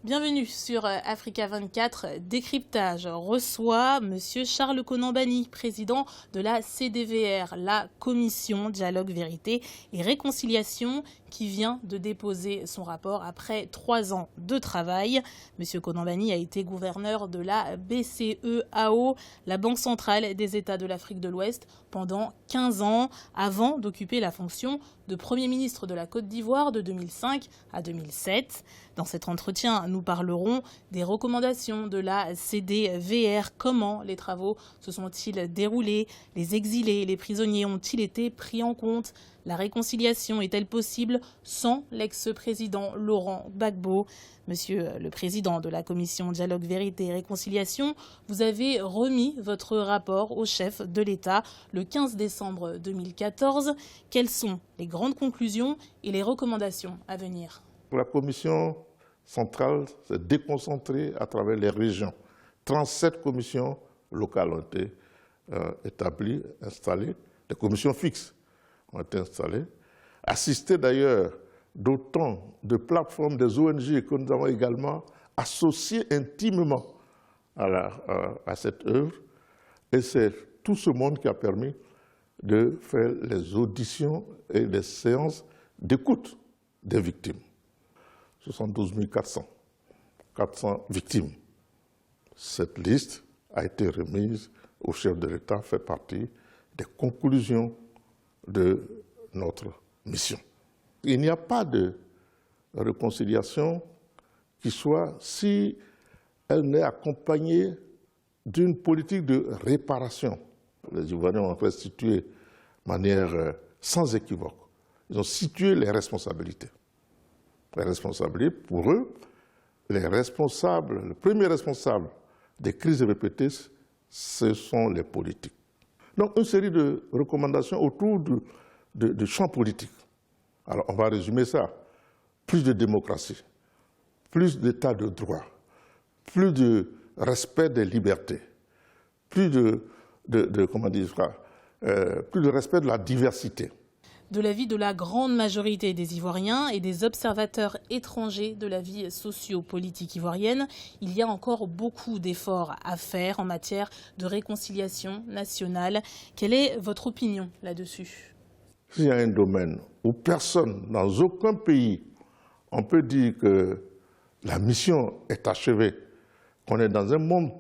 Bienvenue sur Africa 24. Décryptage reçoit Monsieur Charles Konan-Banny, président de la CDVR, la Commission Dialogue, Vérité et Réconciliation, qui vient de déposer son rapport après 3 ans de travail. Monsieur Konan-Banny a été gouverneur de la BCEAO, la Banque centrale des États de l'Afrique de l'Ouest, pendant 15 ans, avant d'occuper la fonction de Premier ministre de la Côte d'Ivoire de 2005 à 2007. Dans cet entretien, nous parlerons des recommandations de la CDVR. Comment les travaux se sont-ils déroulés? Les exilés et les prisonniers ont-ils été pris en compte? La réconciliation est-elle possible sans l'ex-président Laurent Gbagbo? Monsieur le président de la Commission Dialogue, Vérité et Réconciliation, vous avez remis votre rapport au chef de l'État le 15 décembre 2014. Quelles sont les grandes conclusions et les recommandations à venir? La Commission centrale s'est déconcentrée à travers les régions. 37 commissions locales ont été établies, installées. Des commissions fixes ont été installées, assistées d'ailleurs d'autant de plateformes des ONG que nous avons également associées intimement à cette œuvre. Et c'est tout ce monde qui a permis de faire les auditions et les séances d'écoute des victimes. 72 400 victimes. Cette liste a été remise au chef de l'État, fait partie des conclusions de notre mission. Il n'y a pas de réconciliation qui soit si elle n'est accompagnée d'une politique de réparation. Les Ivoiriens ont restitué de manière sans équivoque. Ils ont situé les responsabilités. Les responsabilités, pour eux, le premier responsable des crises répétées, ce sont les politiques. Donc, une série de recommandations autour du champ politique. Alors, on va résumer ça. Plus de démocratie, plus d'état de droit, plus de respect des libertés, plus de respect de la diversité. De l'avis de la grande majorité des Ivoiriens et des observateurs étrangers de la vie socio-politique ivoirienne, il y a encore beaucoup d'efforts à faire en matière de réconciliation nationale. Quelle est votre opinion là-dessus? S'il y a un domaine où personne, dans aucun pays, on peut dire que la mission est achevée, qu'on est dans un monde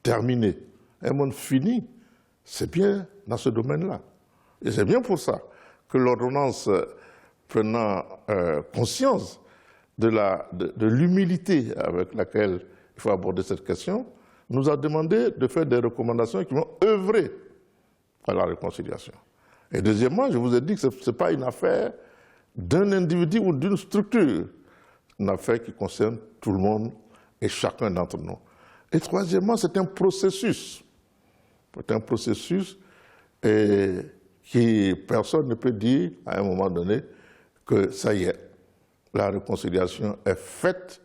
terminé, un monde fini, c'est bien dans ce domaine-là. Et c'est bien pour ça que l'ordonnance, prenant conscience de l'humilité avec laquelle il faut aborder cette question, nous a demandé de faire des recommandations qui vont œuvrer à la réconciliation. Et deuxièmement, je vous ai dit que ce n'est pas une affaire d'un individu ou d'une structure, une affaire qui concerne tout le monde et chacun d'entre nous. Et troisièmement, c'est un processus. C'est un processus qui personne ne peut dire à un moment donné que ça y est, la réconciliation est faite.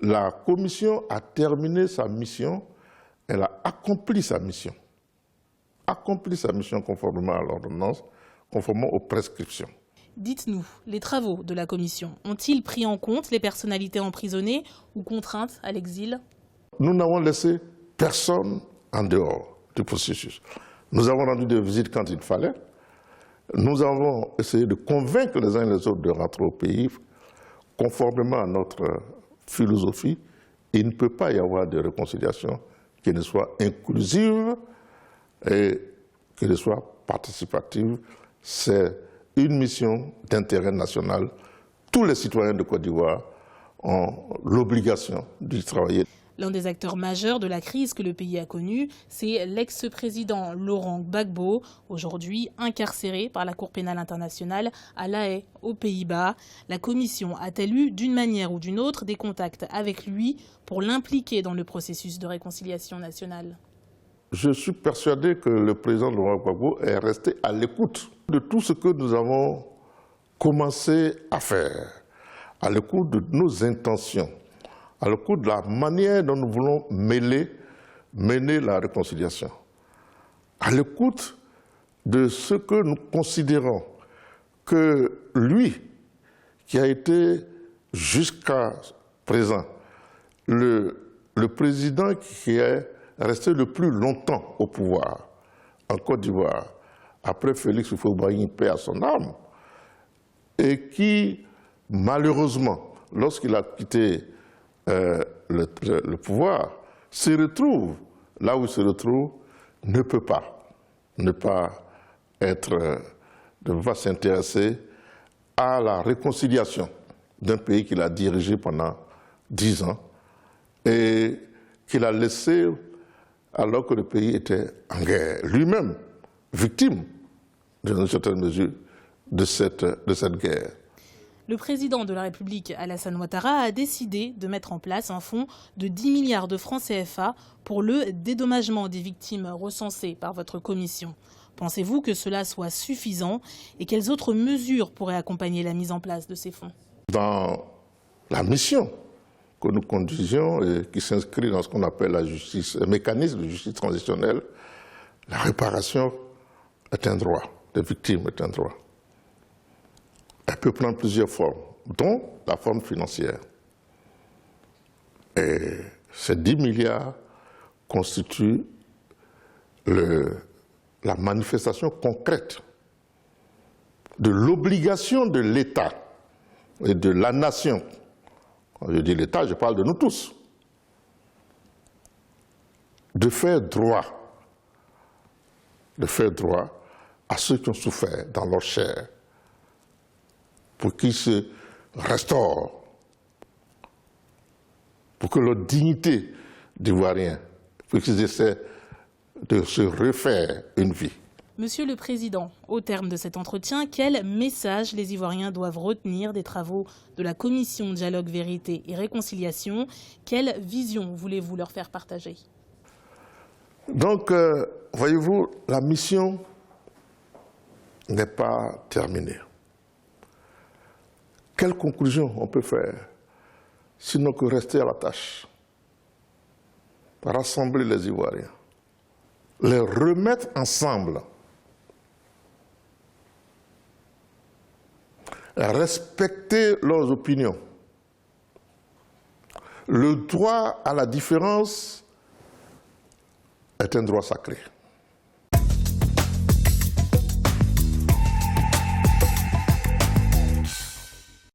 La Commission a terminé sa mission, elle a accompli sa mission. Accompli sa mission conformément à l'ordonnance, conformément aux prescriptions. Dites-nous, les travaux de la Commission ont-ils pris en compte les personnalités emprisonnées ou contraintes à l'exil? Nous n'avons laissé personne en dehors du processus. Nous avons rendu des visites quand il fallait. Nous avons essayé de convaincre les uns et les autres de rentrer au pays conformément à notre philosophie. Il ne peut pas y avoir de réconciliation qui ne soit inclusive et qui ne soit participative. C'est une mission d'intérêt national. Tous les citoyens de Côte d'Ivoire ont l'obligation d'y travailler. L'un des acteurs majeurs de la crise que le pays a connue, c'est l'ex-président Laurent Gbagbo, aujourd'hui incarcéré par la Cour pénale internationale à La Haye, aux Pays-Bas. La Commission a-t-elle eu, d'une manière ou d'une autre, des contacts avec lui pour l'impliquer dans le processus de réconciliation nationale? Je suis persuadé que le président Laurent Gbagbo est resté à l'écoute de tout ce que nous avons commencé à faire, à l'écoute de nos intentions, à l'écoute de la manière dont nous voulons mener la réconciliation, à l'écoute de ce que nous considérons que lui, qui a été jusqu'à présent le président qui est resté le plus longtemps au pouvoir en Côte d'Ivoire, après Félix Houphouët-Boigny, paix à son âme, et qui, malheureusement, lorsqu'il a quitté le pouvoir, se retrouve là où il se retrouve, ne peut pas ne pas s'intéresser à la réconciliation d'un pays qu'il a dirigé pendant 10 ans et qu'il a laissé alors que le pays était en guerre, lui-même victime, dans une certaine mesure, de cette guerre. Le président de la République, Alassane Ouattara, a décidé de mettre en place un fonds de 10 milliards de francs CFA pour le dédommagement des victimes recensées par votre commission. Pensez-vous que cela soit suffisant et quelles autres mesures pourraient accompagner la mise en place de ces fonds? Dans la mission que nous conduisions et qui s'inscrit dans ce qu'on appelle la justice, le mécanisme de justice transitionnelle, la réparation est un droit, des victimes est un droit. Elle peut prendre plusieurs formes, dont la forme financière. Et ces 10 milliards constituent la manifestation concrète de l'obligation de l'État et de la nation. Quand je dis l'État, je parle de nous tous. De faire droit à ceux qui ont souffert dans leur chair, pour qu'ils se restaurent, pour que leur dignité d'Ivoirien, pour qu'ils essaient de se refaire une vie. Monsieur le Président, au terme de cet entretien, quel message les Ivoiriens doivent retenir des travaux de la Commission Dialogue, Vérité et Réconciliation? Quelle vision voulez-vous leur faire partager? Donc, voyez-vous, la mission n'est pas terminée. Quelle conclusion on peut faire, sinon que rester à la tâche, rassembler les Ivoiriens, les remettre ensemble, respecter leurs opinions. Le droit à la différence est un droit sacré.